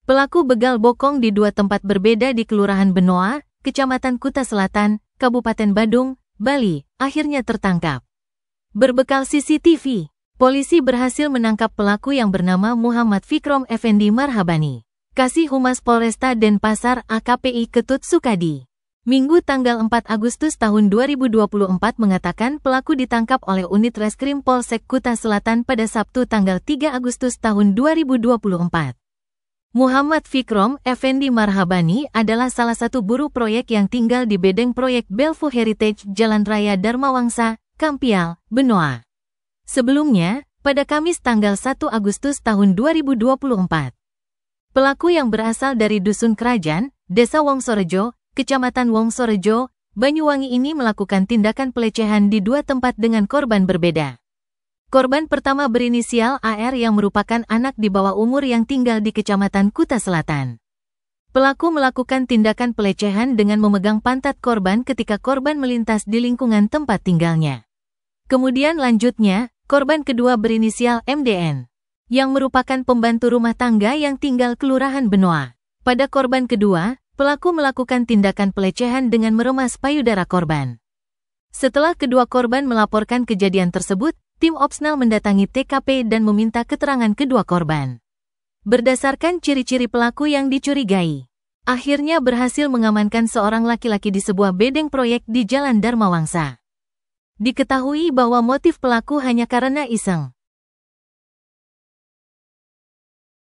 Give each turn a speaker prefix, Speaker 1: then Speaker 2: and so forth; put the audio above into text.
Speaker 1: Pelaku begal bokong di dua tempat berbeda di Kelurahan Benoa, Kecamatan Kuta Selatan, Kabupaten Badung, Bali, akhirnya tertangkap. Berbekal CCTV, polisi berhasil menangkap pelaku yang bernama Muhammad Fikrom Effendi Marhabani, Kasih Humas Polresta Denpasar AKPI Ketut Sukadi. Minggu tanggal 4 Agustus tahun 2024 mengatakan pelaku ditangkap oleh unit Reskrim Polsek Kuta Selatan pada Sabtu tanggal 3 Agustus tahun 2024. Muhammad Fikrom Effendi Marhabani adalah salah satu buruh proyek yang tinggal di bedeng proyek Belvo Heritage Jalan Raya Dharmawangsa, Kampial, Benoa. Sebelumnya, pada Kamis tanggal 1 Agustus tahun 2024, pelaku yang berasal dari Dusun Kerajaan, Desa Wongsorejo, Kecamatan Wongsorejo, Banyuwangi ini melakukan tindakan pelecehan di dua tempat dengan korban berbeda. Korban pertama berinisial AR yang merupakan anak di bawah umur yang tinggal di Kecamatan Kuta Selatan. Pelaku melakukan tindakan pelecehan dengan memegang pantat korban ketika korban melintas di lingkungan tempat tinggalnya. Kemudian lanjutnya, korban kedua berinisial MDN, yang merupakan pembantu rumah tangga yang tinggal Kelurahan Benoa. Pada korban kedua, pelaku melakukan tindakan pelecehan dengan meremas payudara korban. Setelah kedua korban melaporkan kejadian tersebut, tim Opsnal mendatangi TKP dan meminta keterangan kedua korban. Berdasarkan ciri-ciri pelaku yang dicurigai, akhirnya berhasil mengamankan seorang laki-laki di sebuah bedeng proyek di Jalan Dharmawangsa. Diketahui bahwa motif pelaku hanya karena iseng.